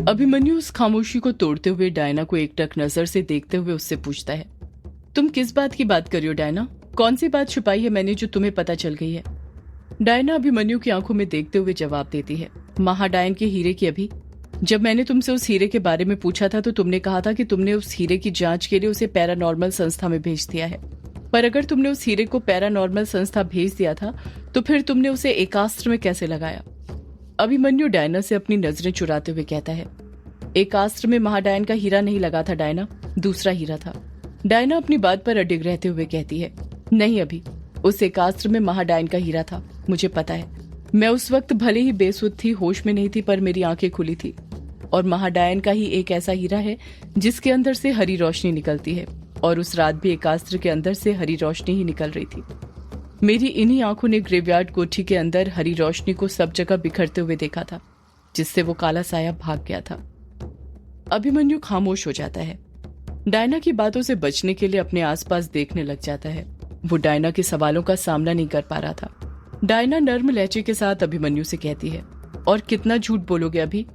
अभिमन्यु उस खामोशी को तोड़ते हुए डायना को एकटक नजर से देखते हुए उससे पूछता है, तुम किस बात की बात कर रही हो डायना? कौन सी बात छुपाई है मैंने जो तुम्हें पता चल गई है? डायना अभिमन्यु की आंखों में देखते हुए जवाब देती है, महाडायन के हीरे की। अभी जब मैंने तुमसे उस हीरे के बारे में पूछा था तो तुमने कहा था कि तुमने उस हीरे की जांच के लिए उसे पैरानॉर्मल संस्था में भेज दिया है। पर अगर तुमने उस हीरे को पैरानॉर्मल संस्था भेज दिया था तो फिर तुमने उसे एकास्त्र में कैसे लगाया? अभिमन्यु डायना से अपनी नजरें चुराते हुए कहता है, एकास्त्र में महाडायन का हीरा नहीं लगा था डायना, दूसरा हीरा था। डायना अपनी बात पर अडिग रहते हुए कहती है, नहीं अभी, उस एकास्त्र में महाडायन का हीरा था, मुझे पता है। मैं उस वक्त भले ही बेसुध थी, होश में नहीं थी, पर मेरी आंखें खुली थी। और महाडायन का ही एक ऐसा हीरा है जिसके अंदर से हरी रोशनी निकलती है, और उस रात भी एकास्त्र के अंदर से हरी रोशनी ही निकल रही थी। मेरी इन्हीं आंखों ने ग्रेवयार्ड कोठी के अंदर हरी रोशनी को सब जगह बिखरते हुए देखा था, जिससे वो काला साया भाग गया था। अभिमन्यु खामोश हो जाता है। डायना की बातों से बचने के लिए अपने आसपास देखने लग जाता है। वो डायना के सवालों का सामना नहीं कर पा रहा था। डायना नर्म लहजे के साथ अभिमन्यु से कहती है, और कितना झूठ बोलोगे अभी?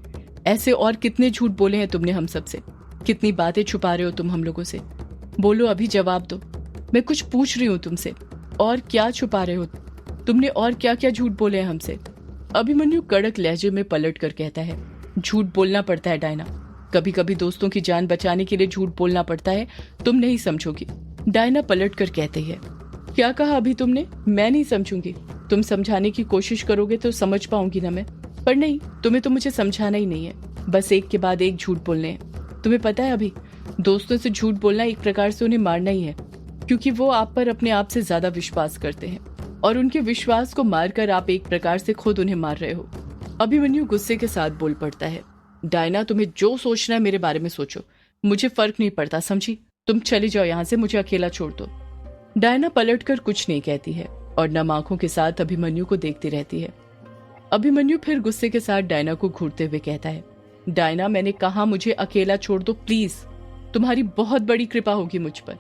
ऐसे और कितने झूठ बोले हैं तुमने हम सबसे? कितनी बातें छुपा रहे हो तुम हम लोगों से? बोलो अभी, जवाब दो। मैं कुछ पूछ रही हूँ तुमसे, और क्या छुपा रहे हो तुमने? और क्या क्या झूठ बोले हैं हमसे? अभिमन्यु कड़क लहजे में पलट कर कहता है, झूठ बोलना पड़ता है डायना, कभी कभी दोस्तों की जान बचाने के लिए झूठ बोलना पड़ता है, तुम नहीं समझोगी। डायना पलट कर कहती है, क्या कहा अभी तुमने? मैं नहीं समझूंगी। तुम समझाने की कोशिश करोगे तो समझ पाऊंगी ना मैं, पर नहीं, तुम्हें तो मुझे समझाना ही नहीं है, बस एक के बाद एक झूठ बोलने हैं। तुम्हें पता है अभी, दोस्तों से झूठ बोलना एक प्रकार से उन्हें मारना ही है, क्योंकि वो आप पर अपने आप से ज्यादा विश्वास करते हैं, और उनके विश्वास को मारकर आप एक प्रकार से खुद उन्हें मार रहे हो। अभिमन्यु गुस्से के साथ बोल पड़ता है, डायना तुम्हें जो सोचना है मेरे बारे में सोचो, मुझे फर्क नहीं पड़ता, समझी? तुम चली जाओ यहाँ से, मुझे अकेला छोड़ दो। डायना पलटकर कुछ नहीं कहती है और नम आंखों के साथ अभिमन्यु को देखती रहती है। अभिमन्यु फिर गुस्से के साथ डायना को घूरते हुए कहता है, डायना मैंने कहा मुझे अकेला छोड़ दो प्लीज, तुम्हारी बहुत बड़ी कृपा होगी मुझ पर।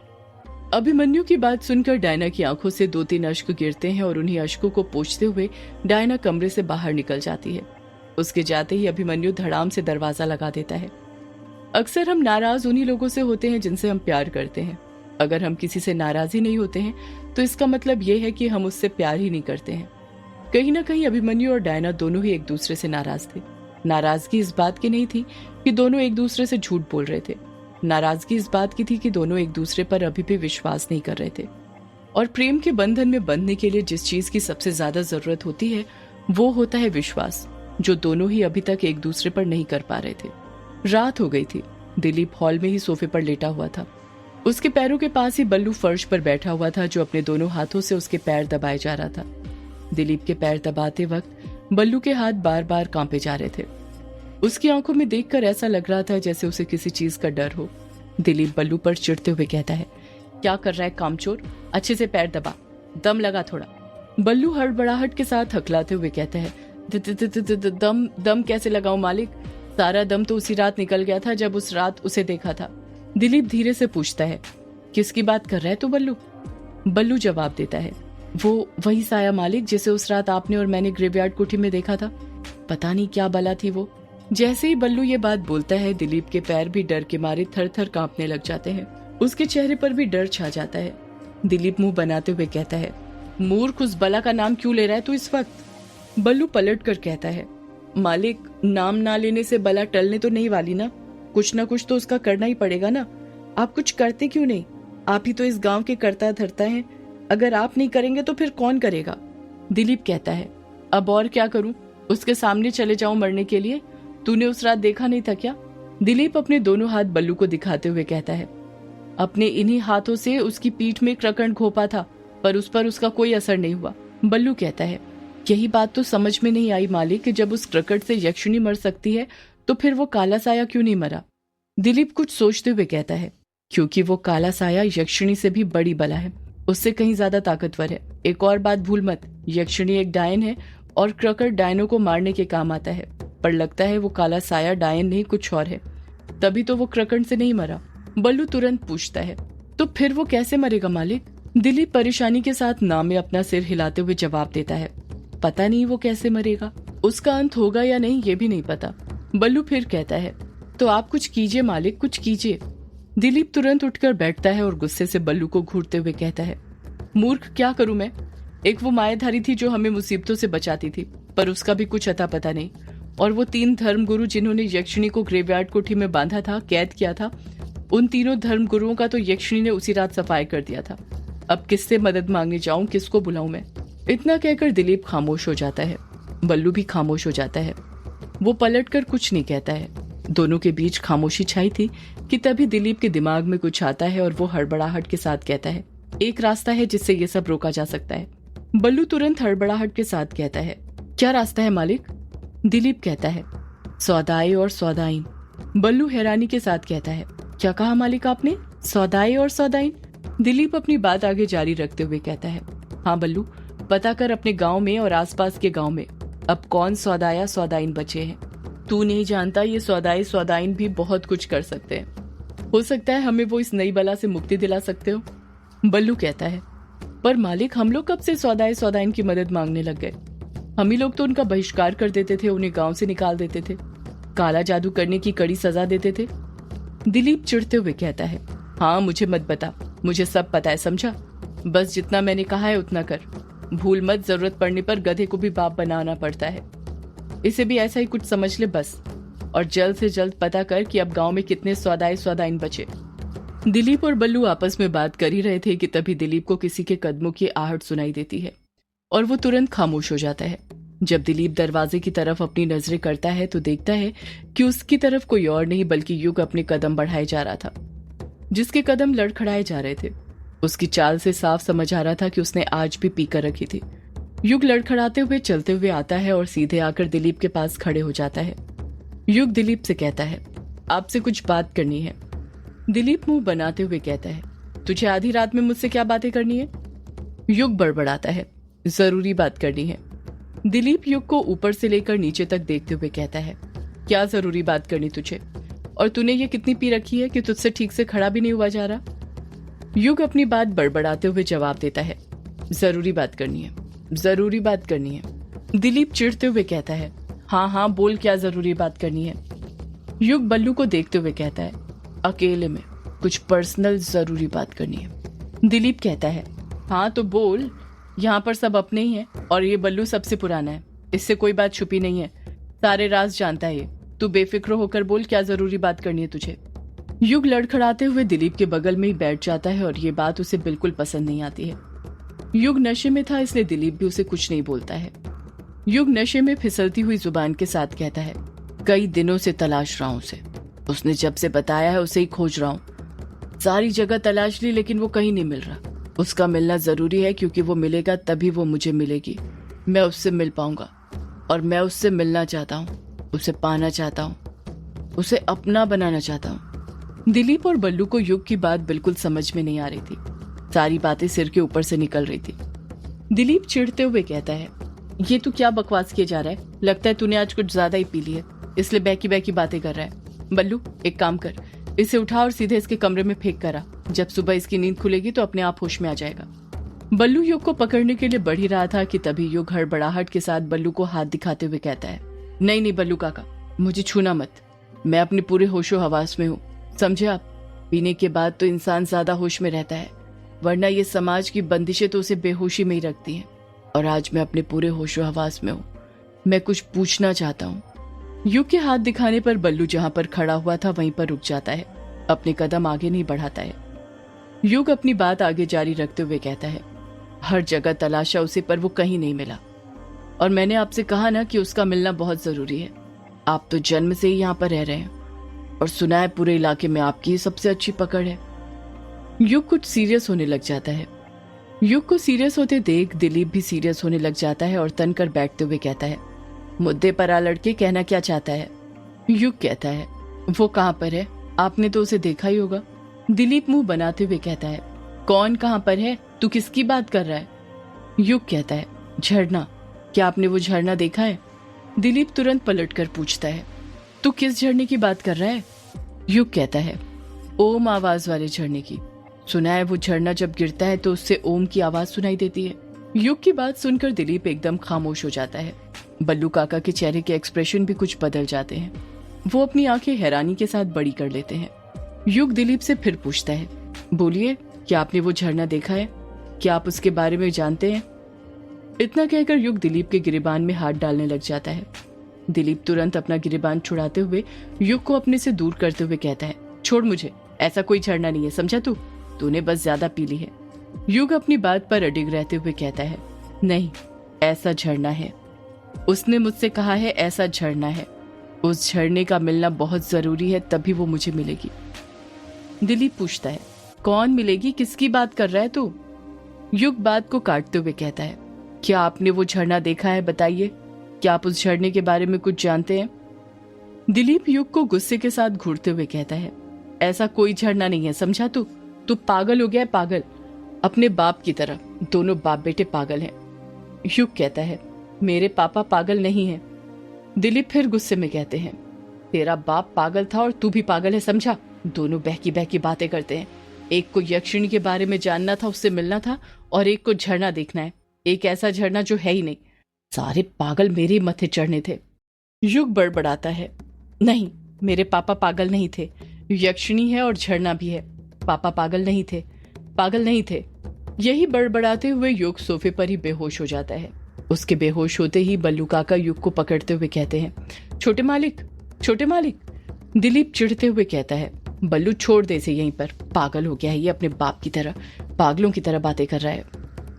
अभिमन्यु की बात सुनकर डायना की आंखों से 2-3 अश्क गिरते हैं और उन्हीं अश्कों को पोंछते हुए डायना कमरे से बाहर निकल जाती है। उसके जाते ही अभिमन्यु धड़ाम से दरवाजा लगा देता है। अक्सर हम नाराज उन्हीं लोगों से होते हैं जिनसे हम प्यार करते हैं। अगर हम किसी से नाराज ही नहीं होते हैं तो इसका मतलब यह है कि हम उससे प्यार ही नहीं करते हैं। कहीं ना कहीं अभिमन्यु और डायना दोनों ही एक दूसरे से नाराज थे। नाराजगी इस बात की नहीं थी कि दोनों एक दूसरे से झूठ बोल रहे थे, नाराजगी इस बात की थी कि दोनों एक दूसरे पर अभी भी विश्वास नहीं कर रहे थे। और प्रेम के बंधन में बंधने के लिए जिस चीज की सबसे ज्यादा जरूरत होती है वो होता है विश्वास, जो दोनों ही अभी तक एक दूसरे पर नहीं कर पा रहे थे। रात हो गई थी। दिलीप हॉल में ही सोफे पर लेटा हुआ था। उसके पैरों के पास ही बल्लू फर्श पर बैठा हुआ था, जो अपने दोनों हाथों से उसके पैर दबाए जा रहा था। दिलीप के पैर दबाते वक्त बल्लू के हाथ बार बार कांपे जा रहे थे। उसकी आंखों में देखकर ऐसा लग रहा था जैसे उसे किसी चीज का डर हो। दिलीप बल्लू पर चिढ़ते हुए कहता है, क्या कर रहा है कामचोर, अच्छे से पैर दबा, दम लगा थोड़ा। बल्लू हड़बड़ाहट के साथ हकलाते हुए कहता है, दम दम कैसे लगाऊं मालिक, सारा दम तो उसी रात निकल गया था जब उस रात उसे देखा था। दिलीप धीरे से पूछता है, किसकी बात कर रहा है तू बल्लू? बल्लू जवाब देता है, वो वही साया मालिक जिसे उस रात आपने और मैंने ग्रेवयार्ड कोठी में देखा था। पता नहीं क्या बला थी वो। जैसे ही बल्लू ये बात बोलता है दिलीप के पैर भी डर के मारे थर थर कांपने लग जाते हैं। उसके चेहरे पर भी डर छा जाता है। दिलीप मुंह बनाते हुए कहता है, मूर्ख, उस बला का नाम क्यों ले रहा है तू इस वक्त? बल्लू पलट कर कहता है, मालिक, नाम ना लेने से बला टलने तो नहीं वाली ना, कुछ ना कुछ तो उसका करना ही पड़ेगा ना। आप कुछ करते क्यों नहीं? आप ही तो इस गांव के करता धरता हैं, अगर आप नहीं करेंगे तो फिर कौन करेगा? दिलीप कहता है, अब और क्या करूं, उसके सामने चले जाऊं मरने के लिए? तूने उस रात देखा नहीं था क्या? दिलीप अपने दोनों हाथ बल्लू को दिखाते हुए कहता है, अपने इन्हीं हाथों से उसकी पीठ में क्रकंड घोंपा था, पर उस पर उसका कोई असर नहीं हुआ। बल्लू कहता है, यही बात तो समझ में नहीं आई मालिक कि जब उस क्रकट से यक्षिणी मर सकती है तो फिर वो काला साया क्यों नहीं मरा? दिलीप कुछ सोचते हुए कहता है, क्योंकि वो काला साया यक्षिणी से भी बड़ी बला है, उससे कहीं ज्यादा ताकतवर है। एक और बात भूल मत, यक्षिणी एक डायन है और क्रकट डायनों को मारने के काम आता है, पर लगता है वो काला साया डायन नहीं कुछ और है, तभी तो वो क्रकट से नहीं मरा। बल्लू तुरंत पूछता है, तो फिर वो कैसे मरेगा मालिक? दिलीप परेशानी के साथ ना में अपना सिर हिलाते हुए जवाब देता है, पता नहीं वो कैसे मरेगा, उसका अंत होगा या नहीं ये भी नहीं पता, बल्लू फिर कहता है, तो आप कुछ कीजिए मालिक, कुछ कीजिए। दिलीप तुरंत उठकर बैठता है और गुस्से से बल्लू को घूरते हुए कहता है, मूर्ख, क्या करूं मैं? एक वो मायाधारी थी जो हमें मुसीबतों से बचाती थी, पर उसका भी कुछ अता पता नहीं। और वो 3 धर्मगुरु जिन्होंने यक्षिणी को ग्रेवयार्ड कोठी में बांधा था, कैद किया था, उन तीनों धर्मगुरुओं का तो यक्षिणी ने उसी रात सफाई कर दिया था। अब किससे मदद मांगने जाऊं, किसको बुलाऊं मैं? इतना कहकर दिलीप खामोश हो जाता है। बल्लू भी खामोश हो जाता है। वो पलटकर कुछ नहीं कहता है। दोनों के बीच खामोशी छाई थी कि तभी दिलीप के दिमाग में कुछ आता है और वो हड़बड़ाहट के साथ कहता है, एक रास्ता है जिससे ये सब रोका जा सकता है। बल्लू तुरंत हड़बड़ाहट के साथ कहता है, क्या रास्ता है मालिक? दिलीप कहता है, सौदाई और सौदाइन। बल्लू हैरानी के साथ कहता है, क्या कहा मालिक आपने? सौदाई और सौदाइन? दिलीप अपनी बात आगे जारी रखते हुए कहता है, हाँ बल्लू, पता कर अपने गांव में और आसपास के गांव में अब कौन सौदाया सौदाइन बचे हैं। तू नहीं जानता, ये सौदाई सौदाइन भी बहुत कुछ कर सकते हैं। हो सकता है हमें वो इस नई बला से मुक्ति दिला सकते हो। बल्लू कहता है, पर मालिक, हम लोग कब से सौदाई सौदाइन की मदद मांगने लग गए? हम ही लोग तो उनका बहिष्कार कर देते थे, उन्हें गांव से निकाल देते थे, काला जादू करने की कड़ी सजा देते थे। दिलीप चिढ़ते हुए कहता है, हाँ मुझे मत बता, मुझे सब पता है, समझा? बस जितना मैंने कहा है उतना कर। भूल मत, जरूरत पड़ने पर गधे को भी बाप बनाना पड़ता है। इसे भी ऐसा ही कुछ समझ ले बस। और जल्द से जल्द पता कर कि अब गांव में कितने सौदाई सौदाइन बचे। दिलीप और बल्लू आपस में बात कर ही रहे थे कि तभी दिलीप को किसी के कदमों की आहट सुनाई देती है और वो तुरंत खामोश हो जाता है। जब दिलीप दरवाजे की तरफ अपनी नजरें करता है तो देखता है कि उसकी तरफ कोई और नहीं बल्कि युग अपने कदम बढ़ाए जा रहा था, जिसके कदम लड़खड़ाए जा रहे थे। उसकी चाल से साफ समझ आ रहा था कि उसने आज भी पीकर रखी थी। युग लड़खड़ाते हुए चलते हुए आता है और सीधे आकर दिलीप के पास खड़े हो जाता है। युग दिलीप से कहता है, आपसे कुछ बात करनी है। दिलीप मुंह बनाते हुए कहता है, तुझे आधी रात में मुझसे क्या बातें करनी है? युग बड़बड़ाता है, जरूरी बात करनी है। दिलीप युग को ऊपर से लेकर नीचे तक देखते हुए कहता है, क्या जरूरी बात करनी तुझे? और तूने ये कितनी पी रखी है कि तुझसे ठीक से खड़ा भी नहीं हुआ जा रहा? युग अपनी बात बड़बड़ाते हुए जवाब देता है, जरूरी बात करनी है, जरूरी बात करनी है। दिलीप चिढ़ते हुए कहता है, हाँ हाँ बोल, क्या जरूरी बात करनी है? युग बल्लू को देखते हुए कहता है, अकेले में कुछ पर्सनल जरूरी बात करनी है। दिलीप कहता है, हाँ तो बोल, यहाँ पर सब अपने ही हैं और ये बल्लू सबसे पुराना है, इससे कोई बात छुपी नहीं है, सारे राज जानता है ये। तू बेफिक्र होकर बोल, क्या जरूरी बात करनी है तुझे? युग लड़खड़ाते हुए दिलीप के बगल में ही बैठ जाता है और ये बात उसे बिल्कुल पसंद नहीं आती है। युग नशे में था, इसलिए दिलीप भी उसे कुछ नहीं बोलता है। युग नशे में फिसलती हुई जुबान के साथ कहता है, कई दिनों से तलाश रहा हूं उसे, उसने जब से बताया है उसे ही खोज रहा हूं। सारी जगह तलाश ली लेकिन वो कहीं नहीं मिल रहा। उसका मिलना जरूरी है क्योंकि वो मिलेगा तभी वो मुझे मिलेगी, मैं उससे मिल पाऊंगा। और मैं उससे मिलना चाहता हूँ, उसे पाना चाहता हूँ, उसे अपना बनाना चाहता हूँ। दिलीप और बल्लू को युग की बात बिल्कुल समझ में नहीं आ रही थी, सारी बातें सिर के ऊपर से निकल रही थी। दिलीप चिढ़ते हुए कहता है, ये तू क्या बकवास किए जा रहा है? लगता है तूने आज कुछ ज्यादा ही पी ली है, इसलिए बैकी बैकी बातें कर रहा है। बल्लू एक काम कर, इसे उठा और सीधे इसके कमरे में फेंक कर आ। जब सुबह इसकी नींद खुलेगी तो अपने आप होश में आ जाएगा। बल्लू युग को पकड़ने के लिए बढ़ ही रहा था कि तभी युग हड़बड़ाहट के साथ बल्लू को हाथ दिखाते हुए कहता है, नहीं नहीं बल्लू काका, मुझे छूना मत, मैं अपने पूरे होशो हवास में हूँ, समझे आप? पीने के बाद तो इंसान ज्यादा होश में रहता है, वरना ये समाज की बंदिशें तो उसे बेहोशी में ही रखती हैं। और आज मैं अपने पूरे होशो हवास में हूँ, मैं कुछ पूछना चाहता हूँ। युग के हाथ दिखाने पर बल्लू जहाँ पर खड़ा हुआ था वहीं पर रुक जाता है, अपने कदम आगे नहीं बढ़ाता है। युग अपनी बात आगे जारी रखते हुए कहता है, हर जगह तलाशा उसे पर वो कहीं नहीं मिला। और मैंने आपसे कहा ना कि उसका मिलना बहुत जरूरी है। आप तो जन्म से ही यहाँ पर रह रहे हैं और सुना है पूरे इलाके में आपकी ही सबसे अच्छी पकड़ है। युग कुछ सीरियस होने लग जाता है। युग को सीरियस होते देख दिलीप भी सीरियस होने लग जाता है और तन कर बैठते हुए कहता है, मुद्दे पर आ लड़के, कहना क्या चाहता है? युग कहता है, वो कहाँ पर है? आपने तो उसे देखा ही होगा। दिलीप मुंह बनाते हुए कहता है, कौन कहाँ पर है? तू किसकी बात कर रहा है? युग कहता है, झरना, क्या आपने वो झरना देखा है? दिलीप तुरंत पलट कर पूछता है, तू किस झरने की बात कर रहा है? युग कहता है, ओम आवाज वाले झरने की। सुना है वो झरना जब गिरता है तो उससे ओम की आवाज सुनाई देती है। युग की बात सुनकर दिलीप एकदम खामोश हो जाता है। बल्लू काका के चेहरे के एक्सप्रेशन भी कुछ बदल जाते हैं। वो अपनी आंखें हैरानी के साथ बड़ी कर लेते हैं। युग दिलीप से फिर पूछता है, बोलिए, क्या आपने वो झरना देखा है? क्या आप उसके बारे में जानते हैं? इतना कहकर युग दिलीप के गिरेबान में हाथ डालने लग जाता है। दिलीप तुरंत अपना गिरेबान छुड़ाते हुए युग को अपने से दूर करते हुए कहता है, छोड़ मुझे, ऐसा कोई झरना नहीं है, समझा तूने बस ज्यादा पी ली है। युग अपनी बात पर अडिग रहते हुए कहता है, नहीं, ऐसा झरना है। उसने मुझसे कहा है ऐसा झरना है। उस झरने का मिलना बहुत जरूरी है, तभी वो मुझे मिलेगी। दिलीप पूछता है, कौन मिलेगी? किसकी बात कर रहा है तू? युग बात को काटते हुए कहता है, क्या आपने वो झरना देखा है? बताइए, क्या आप उस झरने के बारे में कुछ जानते हैं? दिलीप युग को गुस्से के साथ घूरते हुए कहता है, ऐसा कोई झरना नहीं है, समझा तू पागल हो गया है, पागल, अपने बाप की तरह। दोनों बाप बेटे पागल हैं। युग कहता है, मेरे पापा पागल नहीं है। दिलीप फिर गुस्से में कहते हैं, तेरा बाप पागल था और तू भी पागल है, समझा? दोनों बहकी बहकी बातें करते हैं। एक को यक्षिणी के बारे में जानना था, उससे मिलना था, और एक को झरना देखना है, एक ऐसा झरना जो है ही नहीं। सारे पागल मेरे मथे चढ़ने थे। युग बड़बड़ाता है, नहीं, मेरे पापा पागल नहीं थे, यक्षिणी है और झरना भी है। पापा पागल नहीं थे। यही बड़बड़ाते हुए युग सोफे पर ही बेहोश हो जाता है। उसके बेहोश होते ही बल्लू काका युग को पकड़ते हुए कहते हैं, छोटे मालिक। दिलीप चिढ़ते हुए कहता है, बल्लू छोड़ दे इसे यहीं पर, पागल हो गया है ये, अपने बाप की तरह, पागलों की तरह बातें कर रहा है।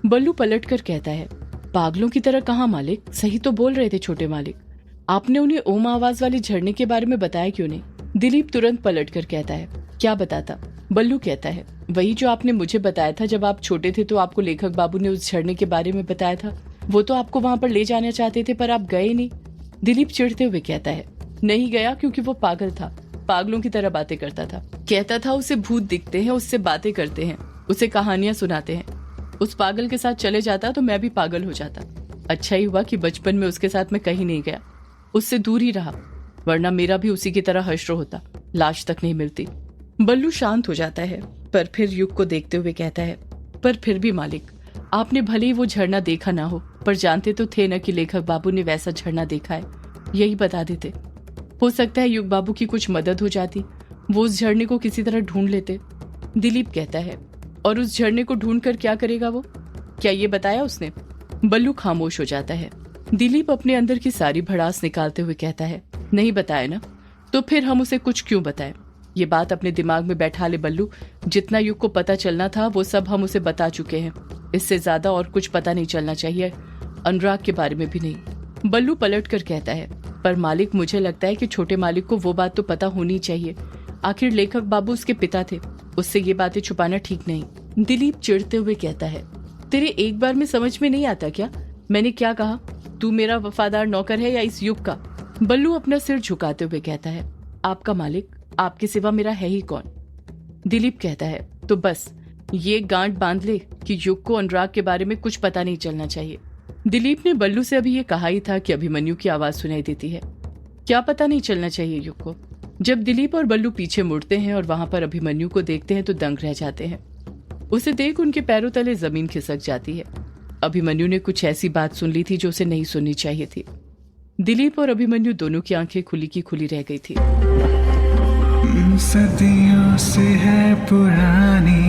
बल्लू पलट कर कहता है, पागलों की तरह कहाँ मालिक? सही तो बोल रहे थे छोटे मालिक। आपने उन्हें ओम आवाज वाले झरने के बारे में बताया क्यों नहीं? दिलीप तुरंत पलट कर कहता है, क्या बताता? बल्लू कहता है, वही जो आपने मुझे बताया था जब आप छोटे थे, तो आपको लेखक बाबू ने उस झरने के बारे में बताया था। वो तो आपको वहां पर ले जाना चाहते थे, पर आप गए नहीं। दिलीप चिढ़ते हुए कहता है, नहीं गया क्योंकि वो पागल था, पागलों की तरह बातें करता था। कहता था उसे भूत दिखते हैं, उससे बातें करते हैं, उसे कहानियां सुनाते हैं। उस पागल के साथ चले जाता तो मैं भी पागल हो जाता। अच्छा ही हुआ कि बचपन में उसके साथ मैं कहीं नहीं गया, उससे दूर ही रहा, वरना मेरा भी उसी की तरह हश्र होता, लाश तक नहीं मिलती। बल्लू शांत हो जाता है, पर फिर युग को देखते हुए कहता है, पर फिर भी मालिक, आपने भले ही वो झरना देखा ना हो, पर जानते तो थे न कि लेखक बाबू ने वैसा झरना देखा है। यही बता देते, हो सकता है युग बाबू की कुछ मदद हो जाती, वो उस झरने को किसी तरह ढूंढ लेते। दिलीप कहता है, और उस झरने को ढूंढ कर क्या करेगा वो? क्या ये बताया उसने? बल्लू खामोश हो जाता है। दिलीप अपने अंदर की सारी भड़ास निकालते हुए कहता है, नहीं बताया ना, तो फिर हम उसे कुछ क्यों बताएं? ये बात अपने दिमाग में बैठा ले बल्लू, जितना युग को पता चलना था वो सब हम उसे बता चुके हैं। इससे ज्यादा और कुछ पता नहीं चलना चाहिए, अनुराग के बारे में भी नहीं। बल्लू पलट कर कहता है, पर मालिक, मुझे लगता है कि छोटे मालिक को वो बात तो पता होनी चाहिए। आखिर लेखक बाबू उसके पिता थे, उससे ये बातें छुपाना ठीक नहीं। दिलीप चिढ़ते हुए कहता है, तेरे एक बार में समझ में नहीं आता क्या? मैंने क्या कहा? तू मेरा वफादार नौकर है या इस युग का? बल्लू अपना सिर झुकाते हुए कहता है, आपका मालिक, आपके सिवा मेरा है ही कौन? दिलीप कहता है, तो बस ये गांठ बांध ले कि युग को अनुराग के बारे में कुछ पता नहीं चलना चाहिए। दिलीप ने बल्लू से अभी ये कहा ही था कि अभिमन्यु की आवाज सुनाई देती है। क्या पता नहीं चलना चाहिए युग को? जब दिलीप और बल्लू पीछे मुड़ते हैं और वहां पर अभिमन्यु को देखते हैं तो दंग रह जाते हैं। उसे देख उनके पैरों तले जमीन खिसक जाती है। अभिमन्यु ने कुछ ऐसी बात सुन ली थी जो उसे नहीं सुननी चाहिए थी। दिलीप और अभिमन्यु दोनों की आंखें खुली की खुली रह गई थी। सदियों से है पुरानी